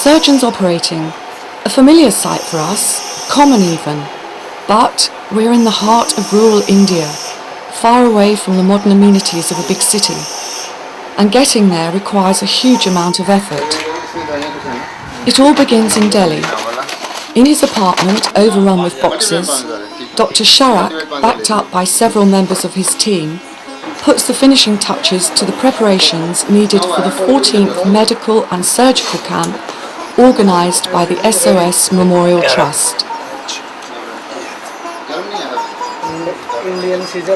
Surgeons operating, a familiar sight for us, common even, but we're in the heart of rural India, far away from the modern amenities of a big city, and getting there requires a huge amount of effort. It all begins in Delhi. In his apartment, overrun with boxes, Doctor Charak, backed up by several members of his team, puts the finishing touches to the preparations needed for the 14th medical and surgical camp organised by the SOS Memorial Trust.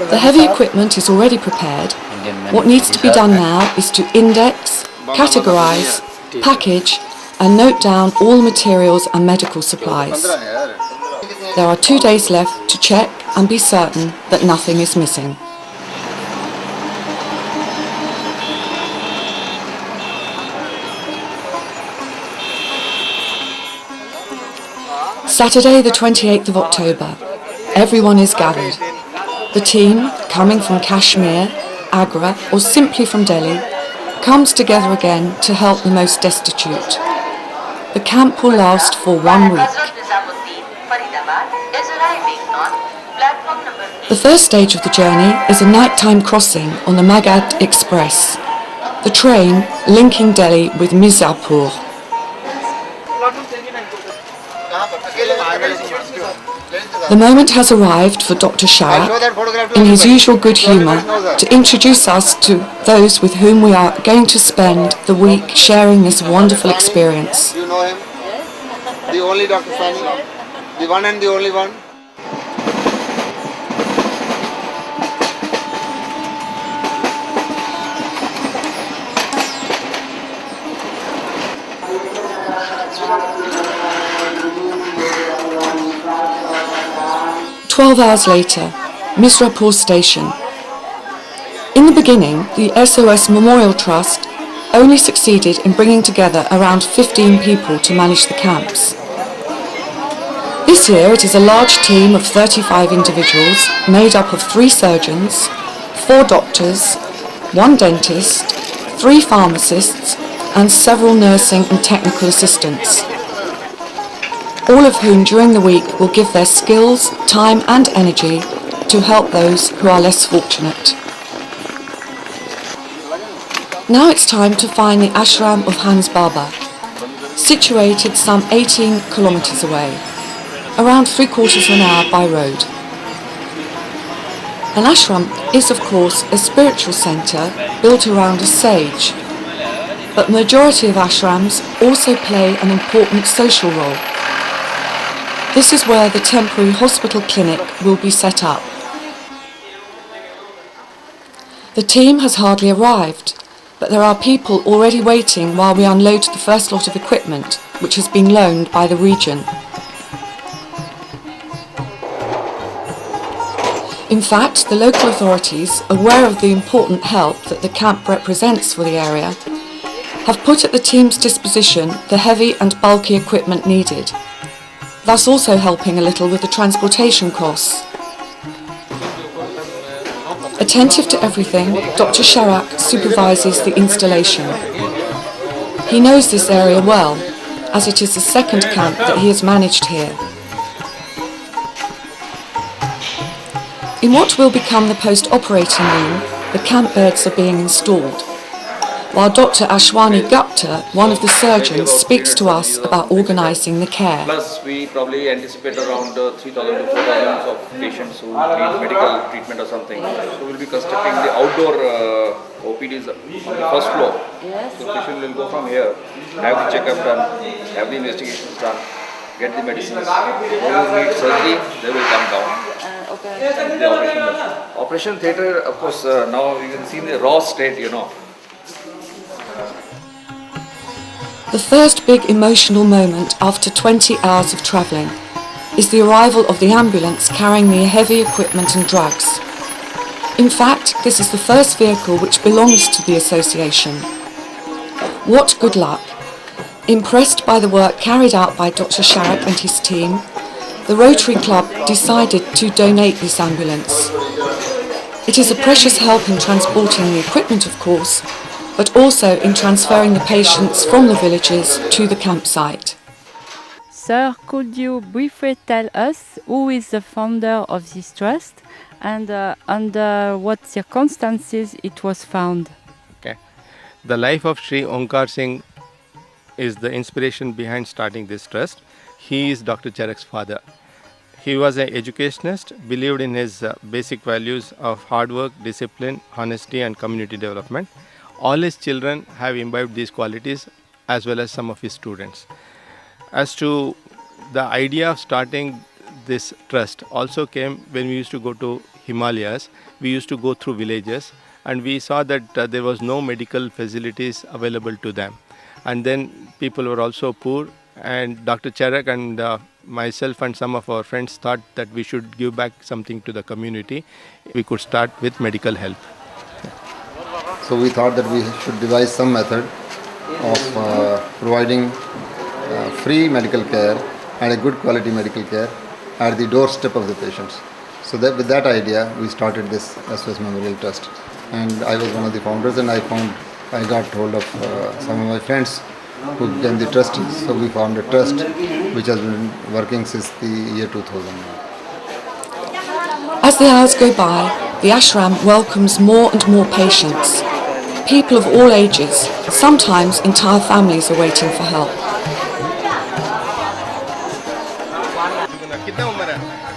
The heavy equipment is already prepared. What needs to be done now is to index, categorise, package and note down all the materials and medical supplies. There are 2 days left to check and be certain that nothing is missing. Saturday the 28th of October. Everyone is gathered. The team, coming from Kashmir, Agra or simply from Delhi, comes together again to help the most destitute. The camp will last for 1 week. The first stage of the journey is a nighttime crossing on the Magadh Express, the train linking Delhi with Mirzapur. The moment has arrived for Doctor Charak, in his usual good humour, to introduce us to those with whom we are going to spend the week sharing this wonderful experience. You know him? The only Dr. Sani? The one and the only one? "12 hours later, Mirzapur station. In the beginning, the SOS Memorial Trust only succeeded in bringing together around 15 people to manage the camps. This year it is a large team of 35 individuals made up of 3 surgeons, 4 doctors, 1 dentist, 3 pharmacists and several nursing and technical assistants, all of whom during the week will give their skills, time and energy to help those who are less fortunate. Now it's time to find the ashram of Hans Baba, situated some 18 kilometres away, around 3/4 of an hour by road. An ashram is of course a spiritual centre built around a sage, but the majority of ashrams also play an important social role. This is where the temporary hospital clinic will be set up. The team has hardly arrived, but there are people already waiting while we unload the first lot of equipment, which has been loaned by the region. In fact, the local authorities, aware of the important help that the camp represents for the area, have put at the team's disposition the heavy and bulky equipment needed, thus also helping a little with the transportation costs. Attentive to everything, Dr. Charak supervises the installation. He knows this area well, as it is the second camp that he has managed here. In what will become the post-operating room, the camp beds are being installed. while Dr. Ashwani Gupta, one of the surgeons, speaks to us about organising the care. Plus, we probably anticipate around 3,000 to 4,000 of patients who need medical treatment or something. So we'll be constructing the outdoor OPDs on the first floor. Yes. So patient will go from here, have the checkup done, have the investigations done, get the medicines. Who need surgery, they will come down. The operation theatre, of course, now you can see the raw state, The first big emotional moment after 20 hours of travelling is the arrival of the ambulance carrying the heavy equipment and drugs. In fact, this is the first vehicle which belongs to the association. What good luck! Impressed by the work carried out by Doctor Charak and his team, the Rotary Club decided to donate this ambulance. It is a precious help in transporting the equipment, of course, but also in transferring the patients from the villages to the campsite. Sir, could you briefly tell us who is the founder of this trust and under what circumstances it was found? Okay. The life of Sri Onkar Singh is the inspiration behind starting this trust. He is Dr. Charak's father. He was an educationist, believed in his basic values of hard work, discipline, honesty and community development. All his children have imbibed these qualities as well as some of his students. As to the idea of starting this trust also came when we used to go to Himalayas. We used to go through villages and we saw that there was no medical facilities available to them. And then people were also poor, and Dr. Charak and myself and some of our friends thought that we should give back something to the community. We could start with medical help. So we thought that we should devise some method of providing free medical care and a good quality medical care at the doorstep of the patients. So that with that idea, we started this SOS Memorial Trust. And I was one of the founders, and I got hold of some of my friends who became the trustees. So we formed a trust which has been working since the year 2000. As the hours go by, the ashram welcomes more and more patients. People of all ages, sometimes entire families are waiting for help.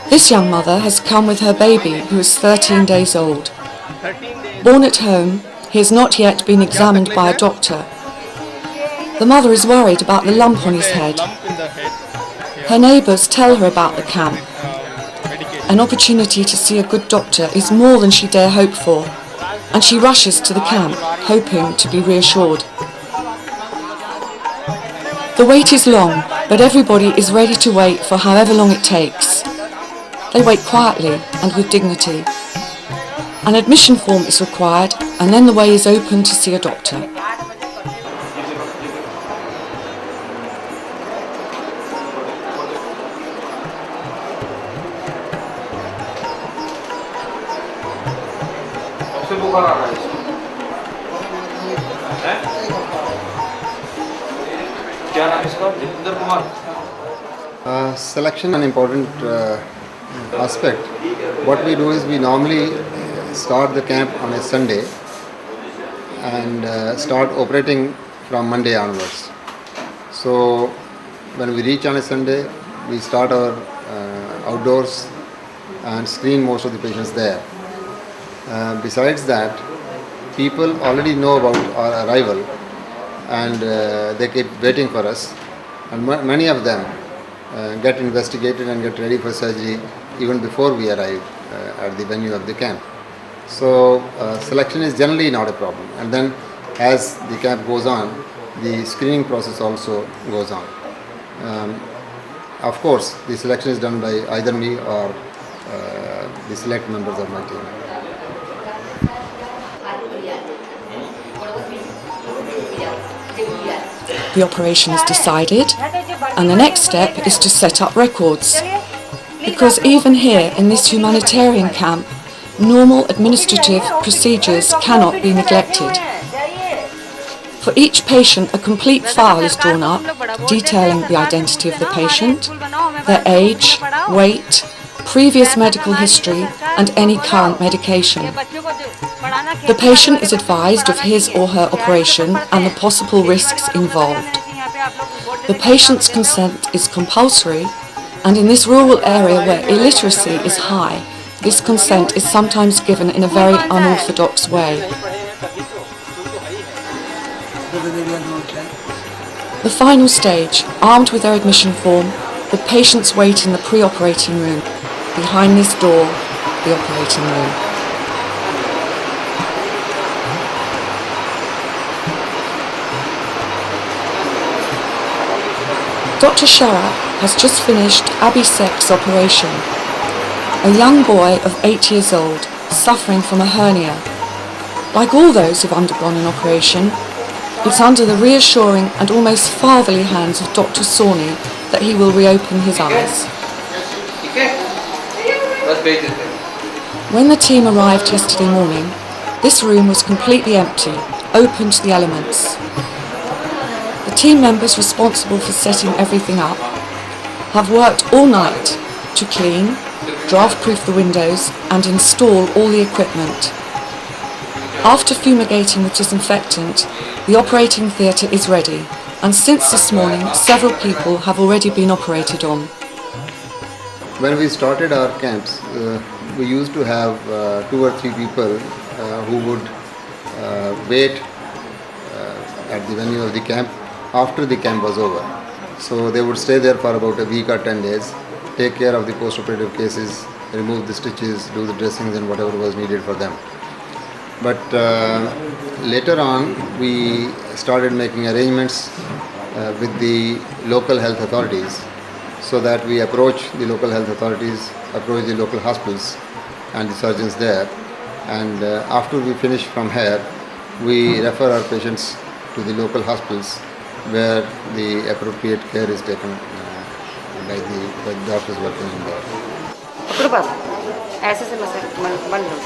This young mother has come with her baby, who is 13 days old. Born at home, he has not yet been examined by a doctor. The mother is worried about the lump on his head. Her neighbours tell her about the camp. An opportunity to see a good doctor is more than she dare hope for, and she rushes to the camp, hoping to be reassured. The wait is long, but everybody is ready to wait for however long it takes. They wait quietly and with dignity. An admission form is required, and then the way is open to see a doctor. Selection is an important aspect. What we do is we normally start the camp on a Sunday and start operating from Monday onwards. So when we reach on a Sunday, we start our outdoors and screen most of the patients there. Besides that, people already know about our arrival and they keep waiting for us, and many of them get investigated and get ready for surgery even before we arrive at the venue of the camp. So selection is generally not a problem, and then as the camp goes on, the screening process also goes on. Of course, the selection is done by either me or the select members of my team. The operation is decided, and the next step is to set up records. Because even here in this humanitarian camp, normal administrative procedures cannot be neglected. For each patient, a complete file is drawn up detailing the identity of the patient, their age, weight, previous medical history and any current medication. The patient is advised of his or her operation and the possible risks involved. The patient's consent is compulsory, and in this rural area where illiteracy is high, this consent is sometimes given in a very unorthodox way. The final stage, armed with their admission form, the patients wait in the pre-operating room. Behind this door, the operating room. Doctor Charak has just finished Abhisek's operation, a young boy of 8 years old suffering from a hernia. Like all those who've undergone an operation, it's under the reassuring and almost fatherly hands of Dr. Sawhney that he will reopen his eyes. When the team arrived yesterday morning, this room was completely empty, open to the elements. The team members responsible for setting everything up have worked all night to clean, draft-proof the windows and install all the equipment. After fumigating with disinfectant, the operating theatre is ready, and since this morning several people have already been operated on. When we started our camps, we used to have 2 or 3 people who would wait at the venue of the camp after the camp was over. So they would stay there for about a week or 10 days, take care of the post-operative cases, remove the stitches, do the dressings and whatever was needed for them. But later on, we started making arrangements with the local health authorities, so that we approach the local health authorities, approach the local hospitals and the surgeons there, and after we finish from here, we refer our patients to the local hospitals where the appropriate care is taken by the doctors working in there. ऐसे से बंद लो।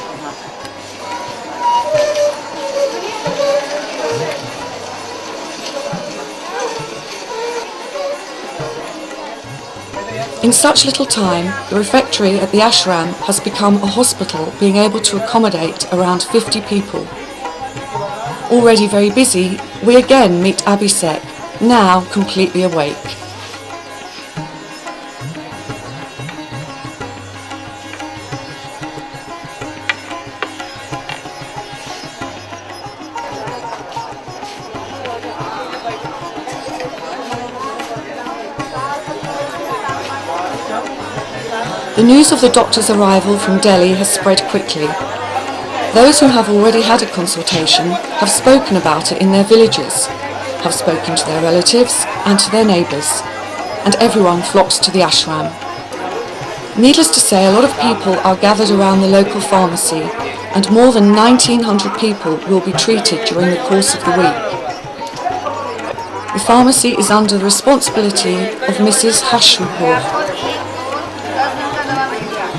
In such little time, the refectory at the ashram has become a hospital, being able to accommodate around 50 people. Already very busy, we again meet Abhisek, now completely awake. The news of the doctor's arrival from Delhi has spread quickly. Those who have already had a consultation have spoken about it in their villages, have spoken to their relatives and to their neighbours, and everyone flocks to the ashram. Needless to say, a lot of people are gathered around the local pharmacy, and more than 1,900 people will be treated during the course of the week. The pharmacy is under the responsibility of Mrs. Hashupur.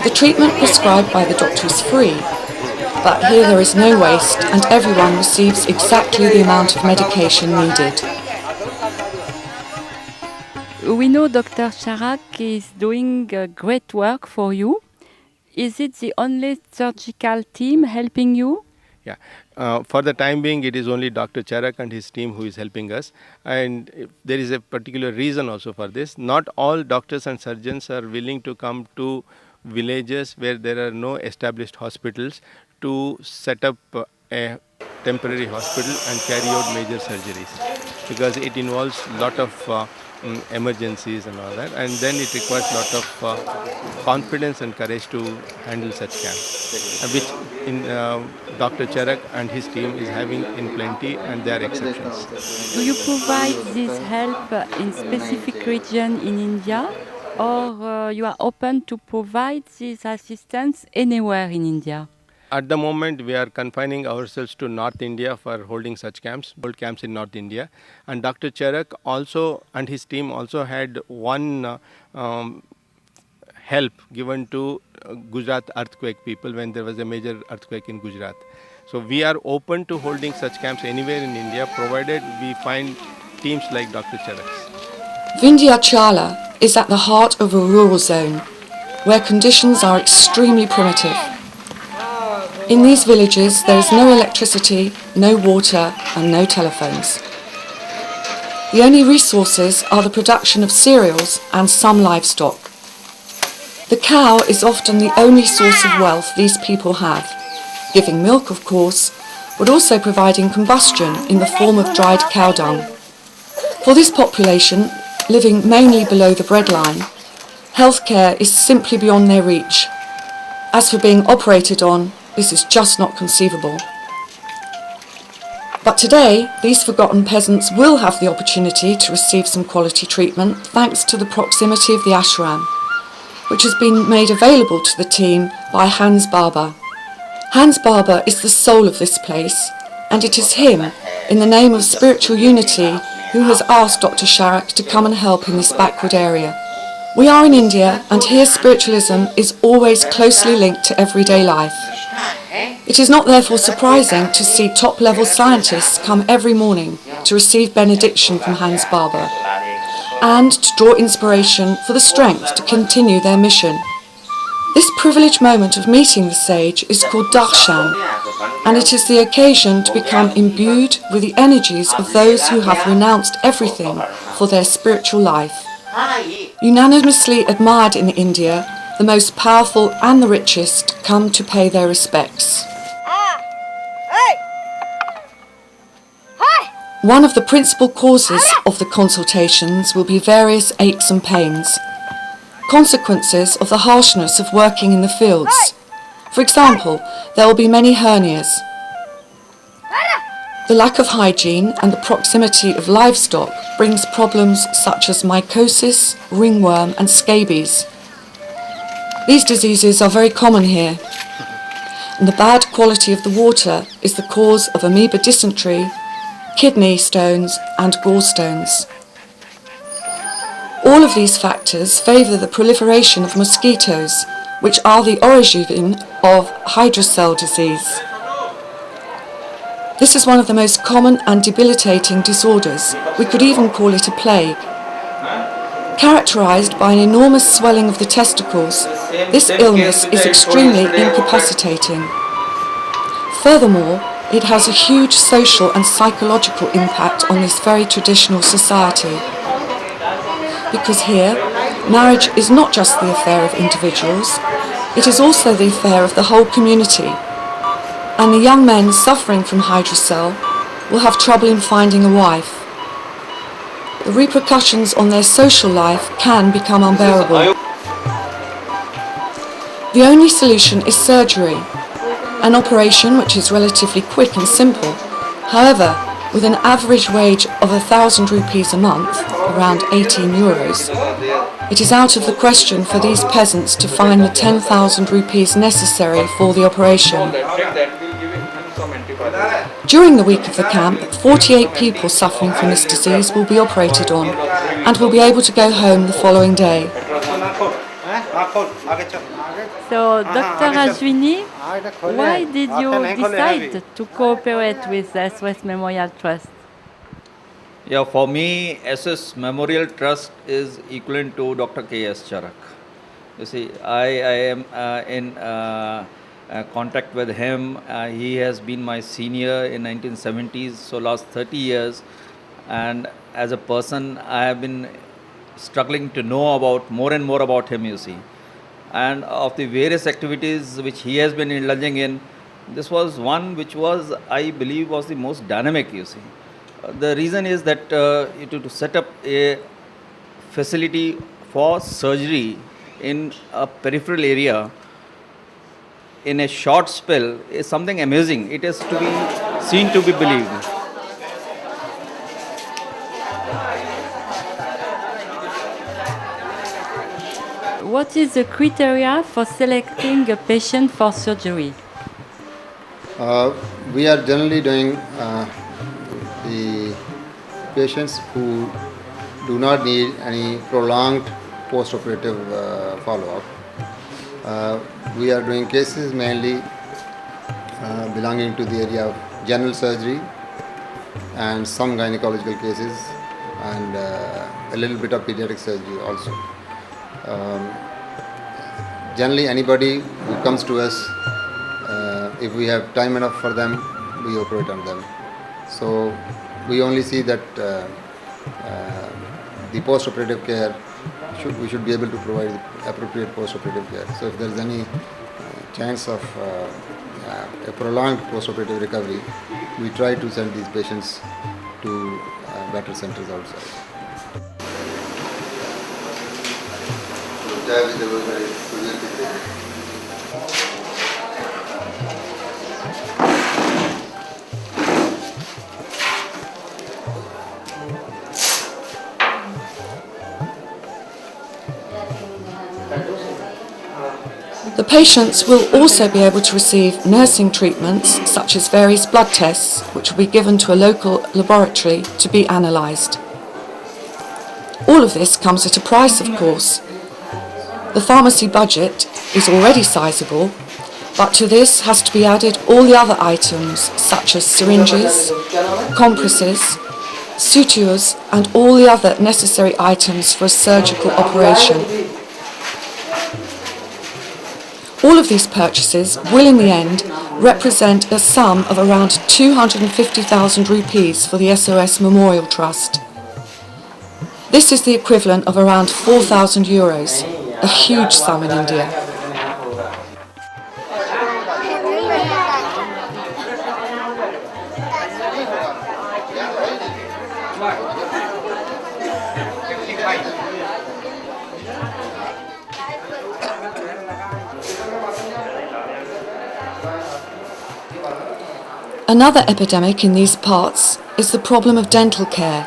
The treatment prescribed by the doctor is free, but here there is no waste and everyone receives exactly the amount of medication needed. We know Dr. Charak is doing great work for you. Is it the only surgical team helping you? Yeah, for the time being, it is only Dr. Charak and his team who is helping us, and there is a particular reason also for this. Not all doctors and surgeons are willing to come to villages where there are no established hospitals to set up a temporary hospital and carry out major surgeries, because it involves lot of emergencies and all that, and then it requires lot of confidence and courage to handle such camps, which in Dr. Charak and his team is having in plenty, and they are exceptions. Do you provide this help in specific region in India, or you are open to provide this assistance anywhere in India? At the moment, we are confining ourselves to North India for holding such camps, hold camps in North India. And Dr. Charak also and his team also had one help given to Gujarat earthquake people when there was a major earthquake in Gujarat. So we are open to holding such camps anywhere in India, provided we find teams like Dr. Charak's. Vindhyachala is at the heart of a rural zone, where conditions are extremely primitive. In these villages, there is no electricity, no water, and no telephones. The only resources are the production of cereals and some livestock. The cow is often the only source of wealth these people have, giving milk, of course, but also providing combustion in the form of dried cow dung. For this population, living mainly below the breadline, healthcare is simply beyond their reach. As for being operated on, this is just not conceivable. But today, these forgotten peasants will have the opportunity to receive some quality treatment thanks to the proximity of the ashram, which has been made available to the team by Hans Barber. Hans Barber is the soul of this place, and it is him, in the name of spiritual unity, who has asked Dr. Charak to come and help in this backward area. We are in India, and here spiritualism is always closely linked to everyday life. It is not therefore surprising to see top-level scientists come every morning to receive benediction from Hans Barber and to draw inspiration for the strength to continue their mission. This privileged moment of meeting the sage is called darshan, and it is the occasion to become imbued with the energies of those who have renounced everything for their spiritual life. Unanimously admired in India, the most powerful and the richest come to pay their respects. One of the principal causes of the consultations will be various aches and pains, consequences of the harshness of working in the fields. For example, there will be many hernias. The lack of hygiene and the proximity of livestock brings problems such as mycosis, ringworm and scabies. These diseases are very common here, and the bad quality of the water is the cause of amoeba dysentery, kidney stones and gallstones. All of these factors favour the proliferation of mosquitoes, which are the origin of hydrocele disease. This is one of the most common and debilitating disorders. We could even call it a plague. Characterised by an enormous swelling of the testicles, this illness is extremely incapacitating. Furthermore, it has a huge social and psychological impact on this very traditional society. Because here, marriage is not just the affair of individuals, it is also the affair of the whole community. And the young men suffering from hydrocele will have trouble in finding a wife. The repercussions on their social life can become unbearable. The only solution is surgery, an operation which is relatively quick and simple. However, with an average wage of 1,000 rupees a month, around 18 euros, it is out of the question for these peasants to find the 10,000 rupees necessary for the operation. During the week of the camp, 48 people suffering from this disease will be operated on and will be able to go home the following day. So, Dr. Ashwini, why did you decide to cooperate with the SOS Memorial Trust? Yeah, for me, SOS Memorial Trust is equivalent to Dr. K.S. Charak. You see, I am in contact with him. He has been my senior in 1970s, so last 30 years. And as a person, I have been struggling to know about more and more about him, you see. And of the various activities which he has been indulging in, this was one which was, I believe, was the most dynamic, you see. The reason is that to set up a facility for surgery in a peripheral area in a short spell is something amazing. It is to be seen to be believed. What is the criteria for selecting a patient for surgery? We are generally doing the patients who do not need any prolonged post-operative follow-up. We are doing cases mainly belonging to the area of general surgery and some gynecological cases and a little bit of pediatric surgery also. Generally anybody who comes to us if we have time enough for them, we operate on them. So we only see that the post-operative care, we should be able to provide the appropriate post-operative care. So if there is any chance of a prolonged post-operative recovery, we try to send these patients to better centers outside. The patients will also be able to receive nursing treatments such as various blood tests, which will be given to a local laboratory to be analysed. All of this comes at a price, of course. The pharmacy budget is already sizable, but to this has to be added all the other items such as syringes, compresses, sutures and all the other necessary items for a surgical operation. All of these purchases will in the end represent a sum of around 250,000 rupees for the SOS Memorial Trust. This is the equivalent of around 4,000 euros, a huge sum in India. Another epidemic in these parts is the problem of dental care.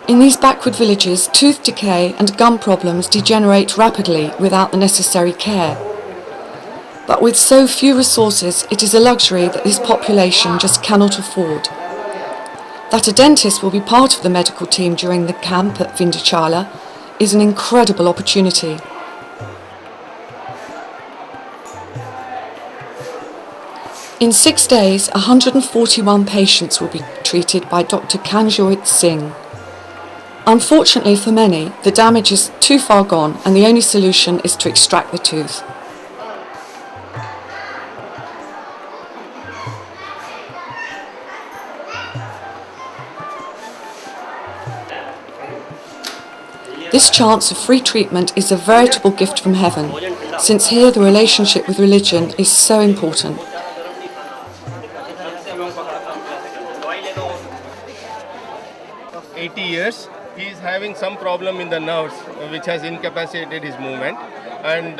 In these backward villages, tooth decay and gum problems degenerate rapidly without the necessary care. But with so few resources, it is a luxury that this population just cannot afford. That a dentist will be part of the medical team during the camp at Vindhyachala is an incredible opportunity. In 6 days, 141 patients will be treated by Dr. Kanjit Singh. Unfortunately for many, the damage is too far gone and the only solution is to extract the tooth. This chance of free treatment is a veritable gift from heaven, since here the relationship with religion is so important. 80 years, he is having some problem in the nerves which has incapacitated his movement, and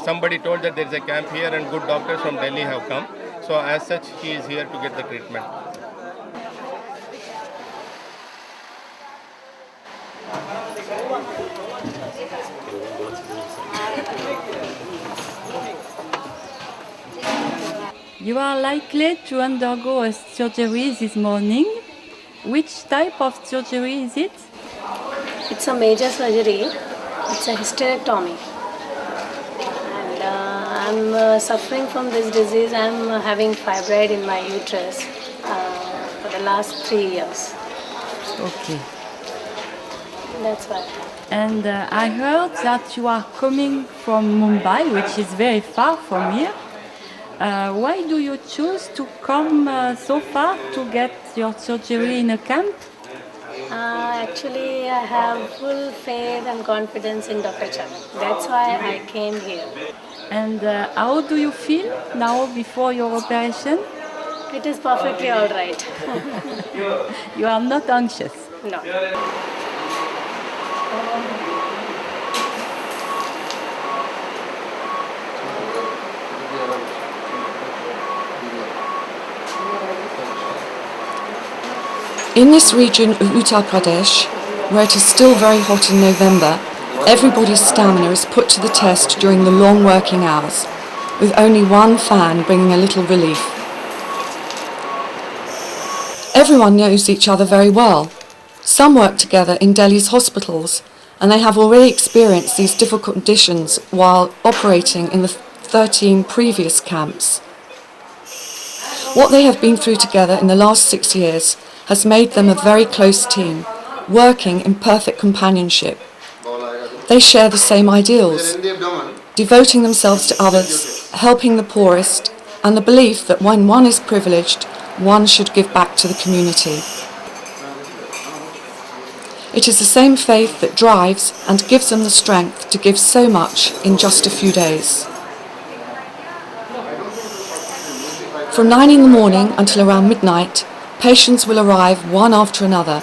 somebody told that there is a camp here and good doctors from Delhi have come, so as such he is here to get the treatment. You are likely to undergo a surgery this morning. Which type of surgery is it? It's a major surgery. It's a hysterectomy. And I'm suffering from this disease. I'm having fibroid in my uterus for the last 3 years. Okay. That's why. And I heard that you are coming from Mumbai, which is very far from here. Why do you choose to come so far to get your surgery in a camp? Actually, I have full faith and confidence in Doctor Charak. That's why I came here. And how do you feel now before your operation? It is perfectly all right. You are not anxious? No. In this region of Uttar Pradesh, where it is still very hot in November, everybody's stamina is put to the test during the long working hours, with only one fan bringing a little relief. Everyone knows each other very well. Some work together in Delhi's hospitals, and they have already experienced these difficult conditions while operating in the 13 previous camps. What they have been through together in the last 6 years has made them a very close team, working in perfect companionship. They share the same ideals, devoting themselves to others, helping the poorest, and the belief that when one is privileged, one should give back to the community. It is the same faith that drives and gives them the strength to give so much in just a few days. From 9 in the morning until around midnight, patients will arrive one after another.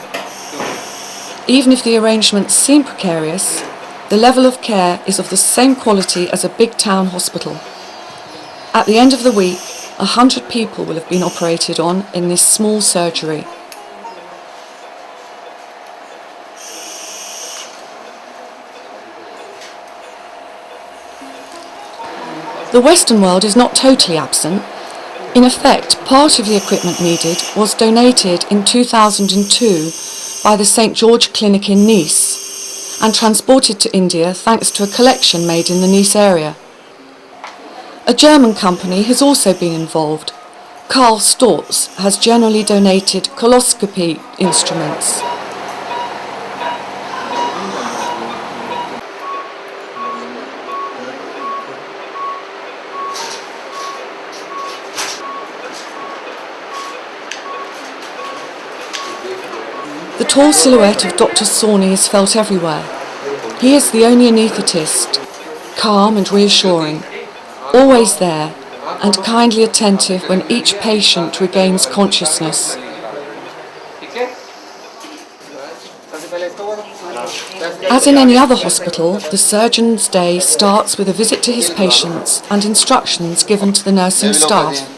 Even if the arrangements seem precarious, the level of care is of the same quality as a big town hospital. At the end of the week, 100 people will have been operated on in this small surgery. The Western world is not totally absent. In effect, part of the equipment needed was donated in 2002 by the St. George Clinic in Nice and transported to India thanks to a collection made in the Nice area. A German company has also been involved. Karl Storz has generally donated coloscopy instruments. The tall silhouette of Dr. Sawney is felt everywhere. He is the only anaesthetist, calm and reassuring, always there and kindly attentive when each patient regains consciousness. As in any other hospital, the surgeon's day starts with a visit to his patients and instructions given to the nursing staff.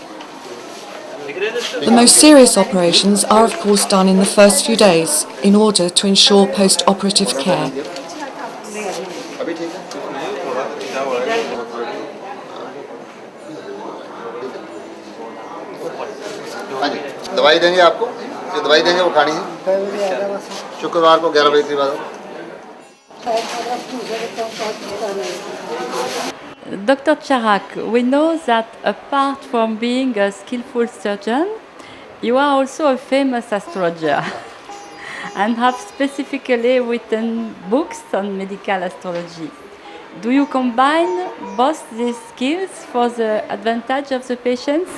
The most serious operations are of course done in the first few days in order to ensure post-operative care. दवाई देंगे आपको जो दवाई देंगे वो खानी है शुक्रवार को 11 बजे के बाद. Dr. Charak, we know that apart from being a skillful surgeon, you are also a famous astrologer and have specifically written books on medical astrology. Do you combine both these skills for the advantage of the patients?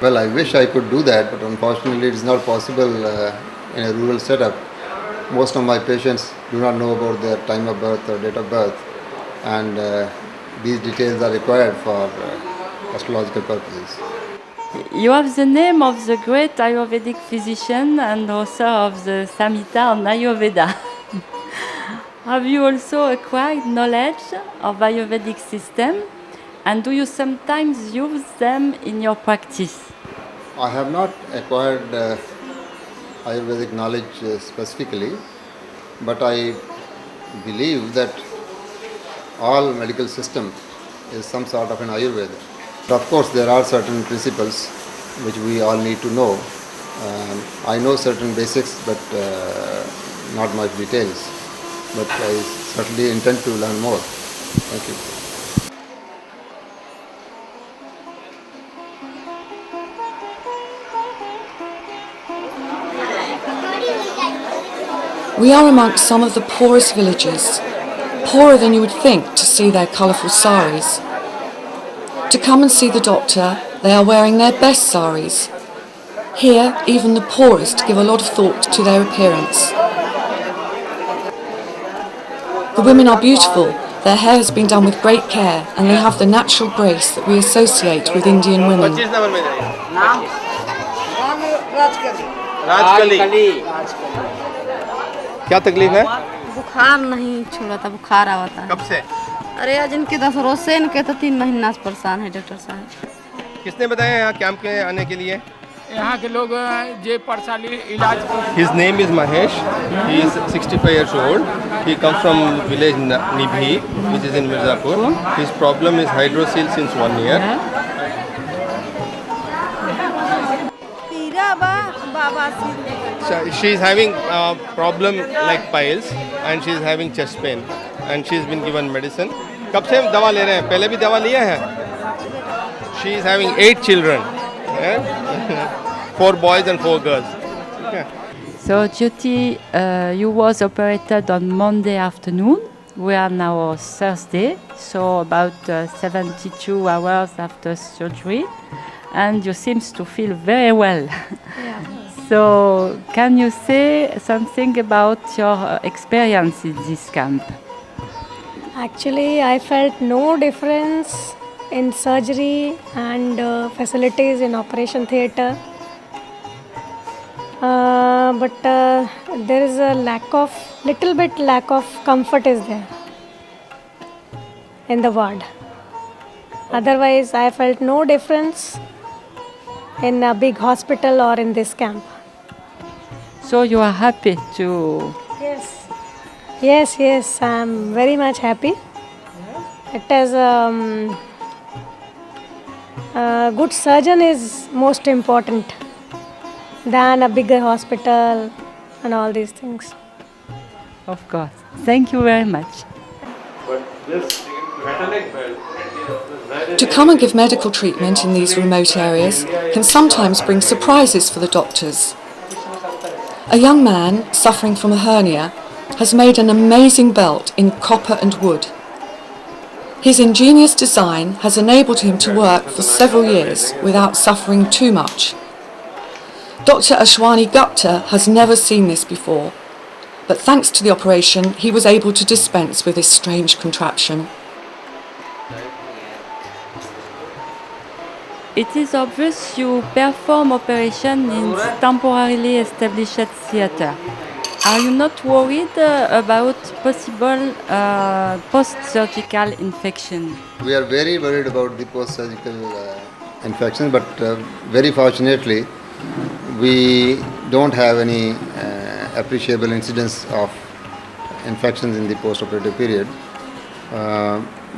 Well, I wish I could do that, but unfortunately it is not possible in a rural setup. Most of my patients do not know about their time of birth or date of birth, and these details are required for astrological purposes. You have the name of the great Ayurvedic physician and author of the Samhita on Ayurveda. Have you also acquired knowledge of Ayurvedic system, and do you sometimes use them in your practice? I have not acquired Ayurvedic knowledge specifically, but I believe that all medical system is some sort of an Ayurveda. But of course, there are certain principles which we all need to know. I know certain basics, but not much details. But I certainly intend to learn more. Thank you. We are amongst some of the poorest villages, poorer than you would think to see their colourful saris. To come and see the doctor, they are wearing their best saris. Here, even the poorest give a lot of thought to their appearance. The women are beautiful, their hair has been done with great care, and they have the natural grace that we associate with Indian women. क्या तकलीफ है? बुखार नहीं छोड़ा था, बुखार आवा था. कब से? अरे आज इनके 10 रोज से इनके तो 3 महीना से परेशान है डॉक्टर साहब. किसने बताया यहाँ कैंप के आने के लिए? यहाँ के लोग जे परसाली इलाज. His name is Mahesh. He is 65 years old. He comes from village Nibhi, which is in Mirzapur. His problem is hydrocele since 1 year. She is having a problem like piles, and she is having chest pain, and she has been given medicine. कब से दवा ले रहे हैं? पहले भी दवा लिया है? She is having 8 children, 4 boys and 4 girls. So Jyoti, you was operated on Monday afternoon. We are now Thursday, so about 72 hours after surgery, and you seem to feel very well. Yeah. So, can you say something about your experience in this camp? Actually, I felt no difference in surgery and facilities in operation theatre. But there is a little bit lack of comfort is there in the ward. Otherwise, I felt no difference in a big hospital or in this camp. So you are happy to... Yes, I'm very much happy. It is a good surgeon is most important than a bigger hospital and all these things. Of course. Thank you very much. To come and give medical treatment in these remote areas can sometimes bring surprises for the doctors. A young man suffering from a hernia has made an amazing belt in copper and wood. His ingenious design has enabled him to work for several years without suffering too much. Dr. Ashwani Gupta has never seen this before, but thanks to the operation he was able to dispense with this strange contraption. It is obvious you perform operation in temporarily established theatre. Are you not worried about possible post-surgical infection? We are very worried about the post-surgical infections, but very fortunately, we don't have any appreciable incidence of infections in the post-operative period.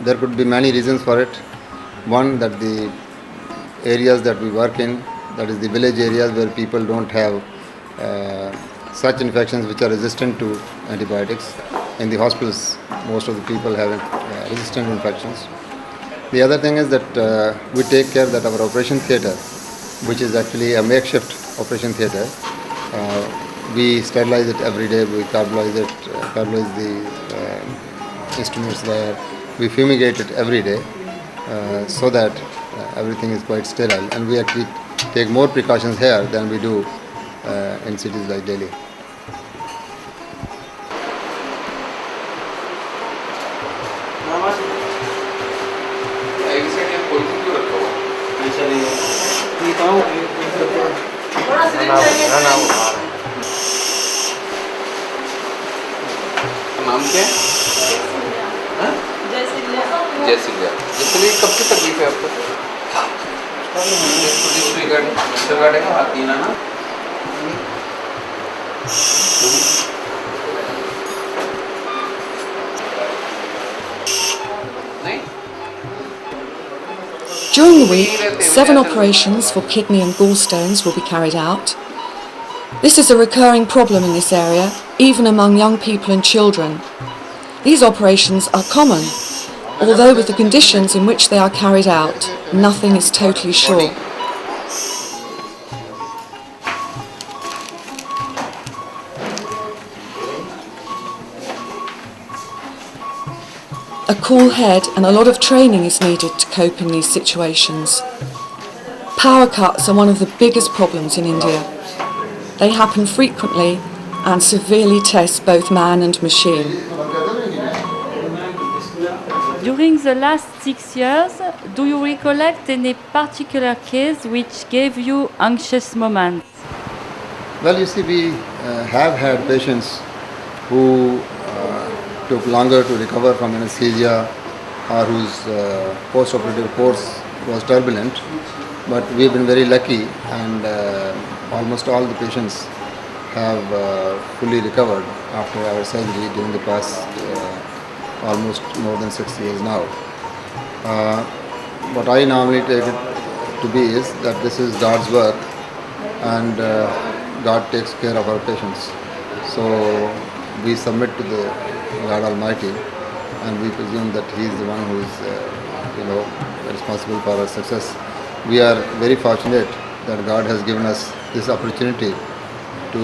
There could be many reasons for it. One, that the areas that we work in, that is the village areas where people don't have such infections which are resistant to antibiotics. In the hospitals, most of the people have resistant infections. The other thing is that we take care that our operation theatre, which is actually a makeshift operation theatre, we sterilize it every day, we carbolize the instruments there, we fumigate it every day so that everything is quite sterile, and we actually take more precautions here than we do in cities like Delhi. नाम क्या है? जैसिलिया। जैसिलिया कब से तकलीफ है आपको? Guard है हाथ ना During the week, 7 operations for kidney and gallstones will be carried out. This is a recurring problem in this area, even among young people and children. These operations are common, although with the conditions in which they are carried out, nothing is totally sure. A cool head and a lot of training is needed to cope in these situations. Power cuts are one of the biggest problems in India. They happen frequently and severely test both man and machine. During the last 6 years, do you recollect any particular case which gave you anxious moments? Well, you see, we have had patients who took longer to recover from anesthesia or whose post-operative course was turbulent, but we've been very lucky, and almost all the patients have fully recovered after our surgery during the past almost more than 6 years now. What I normally take it to be is that this is God's work, and God takes care of our patients. So we submit to the God Almighty, and we presume that He is the one who is, responsible for our success. We are very fortunate that God has given us this opportunity to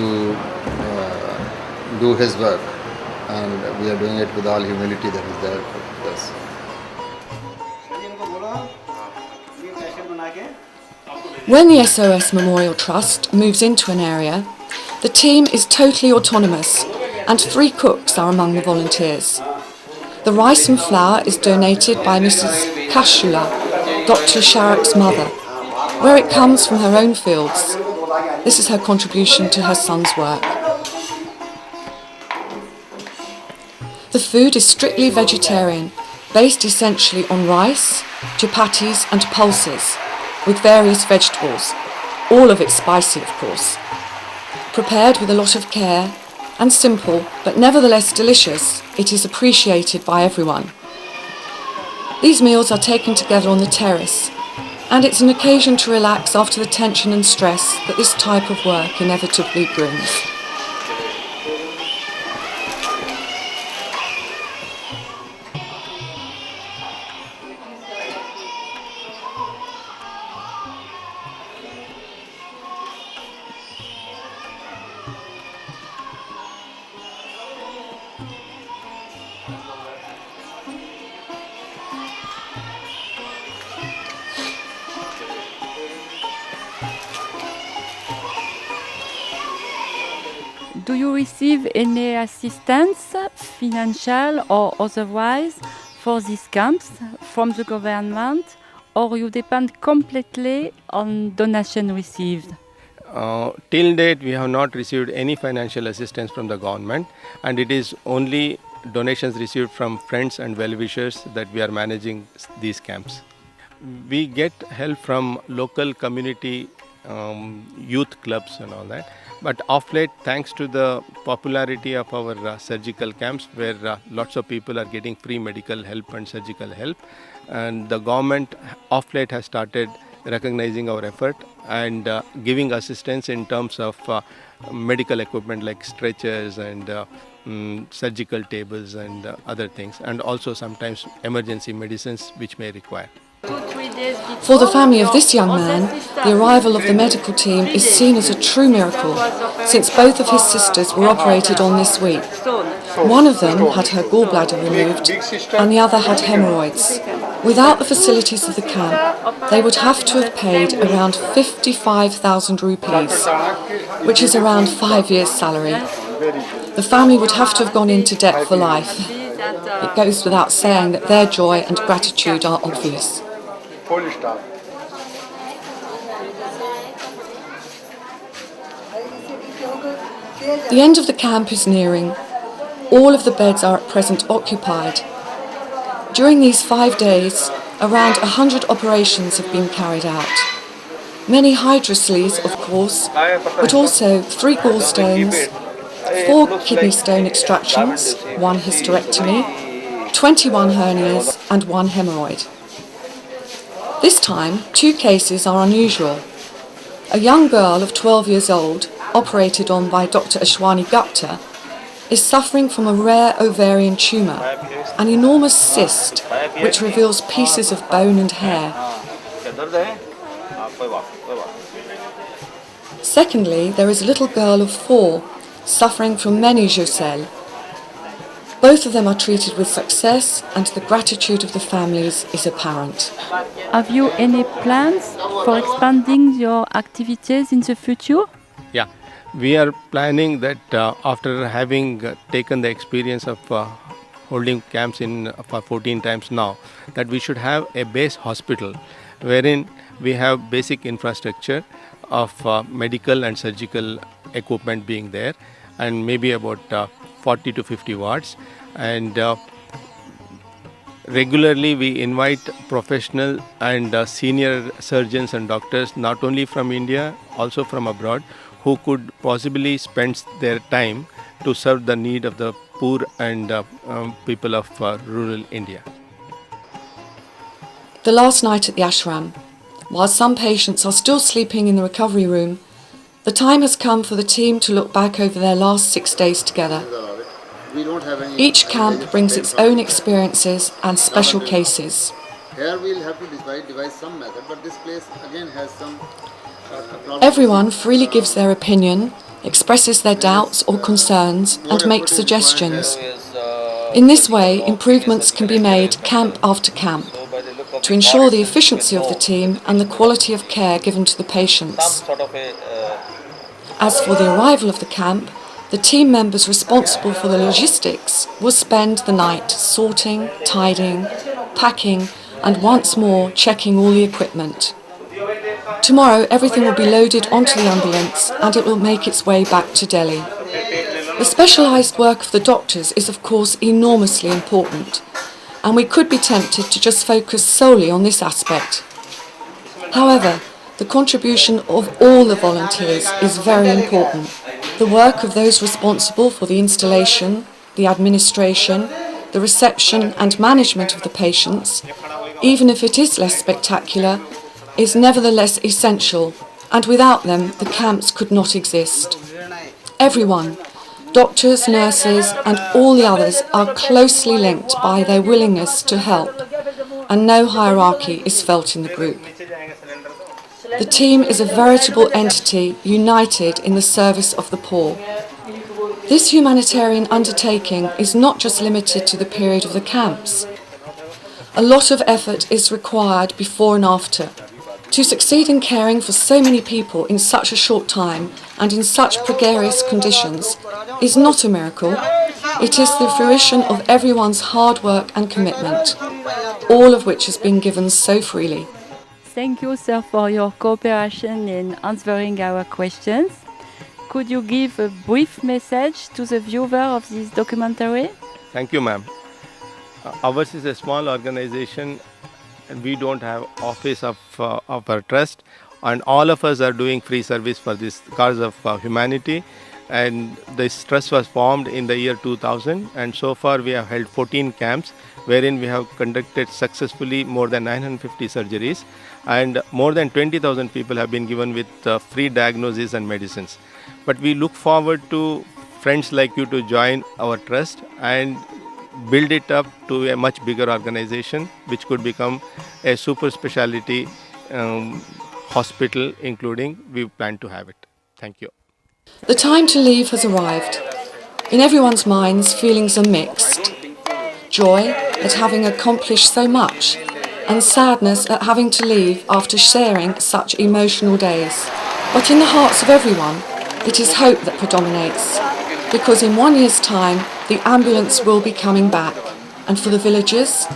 do His work, and we are doing it with all humility that is there with us. When the SOS Memorial Trust moves into an area, the team is totally autonomous and 3 cooks are among the volunteers. The rice and flour is donated by Mrs. Kashula, Doctor Charak's mother, where it comes from her own fields. This is her contribution to her son's work. The food is strictly vegetarian, based essentially on rice, chapatis and pulses, with various vegetables, all of it spicy of course. Prepared with a lot of care and simple, but nevertheless delicious, it is appreciated by everyone. These meals are taken together on the terrace, and it's an occasion to relax after the tension and stress that this type of work inevitably brings. Do you receive any assistance, financial or otherwise, for these camps from the government, or you depend completely on donation received? Till date, we have not received any financial assistance from the government, and it is only donations received from friends and well-wishers that we are managing these camps. We get help from local community youth clubs and all that. But of late, thanks to the popularity of our surgical camps, where lots of people are getting free medical help and surgical help, and the government of late has started recognizing our effort and giving assistance in terms of medical equipment like stretchers and surgical tables and other things, and also sometimes emergency medicines which may require. For the family of this young man, the arrival of the medical team is seen as a true miracle, since both of his sisters were operated on this week. One of them had her gallbladder removed and the other had hemorrhoids. Without the facilities of the camp, they would have to have paid around 55,000 rupees, which is around 5 years' salary. The family would have to have gone into debt for life. It goes without saying that their joy and gratitude are obvious. The end of the camp is nearing. All of the beds are at present occupied. During these 5 days, around 100 operations have been carried out. Many hydrocele, of course, but also 3 gallstones, 4 kidney stone extractions, 1 hysterectomy, 21 hernias and 1 hemorrhoid. This time, 2 cases are unusual. A young girl of 12 years old, operated on by Dr. Ashwani Gupta, is suffering from a rare ovarian tumour, an enormous cyst which reveals pieces of bone and hair. Secondly, there is a little girl of 4 suffering from meningocele. Both of them are treated with success, and the gratitude of the families is apparent. Have you any plans for expanding your activities in the future? Yeah, we are planning that after having taken the experience of holding camps for 14 times now, that we should have a base hospital wherein we have basic infrastructure of medical and surgical equipment being there, and maybe about 40 to 50 wards, and regularly we invite professional and senior surgeons and doctors, not only from India, also from abroad, who could possibly spend their time to serve the need of the poor and people of rural India. The last night at the ashram, while some patients are still sleeping in the recovery room, the time has come for the team to look back over their last 6 days together. Each camp brings its own experiences and special cases. Here we'll have to devise some method, but this place again has some Everyone freely gives their opinion, expresses their doubts or concerns, and makes suggestions. In this way, improvements can be made camp after camp to ensure the efficiency of the team and the quality of care given to the patients. As for the arrival of the camp, the team members responsible for the logistics will spend the night sorting, tidying, packing and once more checking all the equipment. Tomorrow everything will be loaded onto the ambulance and it will make its way back to Delhi. The specialised work of the doctors is of course enormously important, and we could be tempted to just focus solely on this aspect. However, the contribution of all the volunteers is very important. The work of those responsible for the installation, the administration, the reception and management of the patients, even if it is less spectacular, is nevertheless essential, and without them the camps could not exist. Everyone, doctors, nurses and all the others are closely linked by their willingness to help, and no hierarchy is felt in the group. The team is a veritable entity united in the service of the poor. This humanitarian undertaking is not just limited to the period of the camps. A lot of effort is required before and after. To succeed in caring for so many people in such a short time and in such precarious conditions is not a miracle. It is the fruition of everyone's hard work and commitment, all of which has been given so freely. Thank you, sir, for your cooperation in answering our questions. Could you give a brief message to the viewer of this documentary? Thank you, ma'am. Ours is a small organization and we don't have office of our trust, and all of us are doing free service for this cause of humanity. And this trust was formed in the year 2000, and so far we have held 14 camps wherein we have conducted successfully more than 950 surgeries, and more than 20,000 people have been given with free diagnosis and medicines. But we look forward to friends like you to join our trust and build it up to a much bigger organization which could become a super specialty hospital, including we plan to have it. Thank you. The time to leave has arrived. In everyone's minds, feelings are mixed. Joy at having accomplished so much, and sadness at having to leave after sharing such emotional days. But in the hearts of everyone, it is hope that predominates, because in 1 year's time, the ambulance will be coming back, and for the villagers,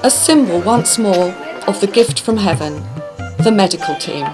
a symbol once more of the gift from heaven, the medical team.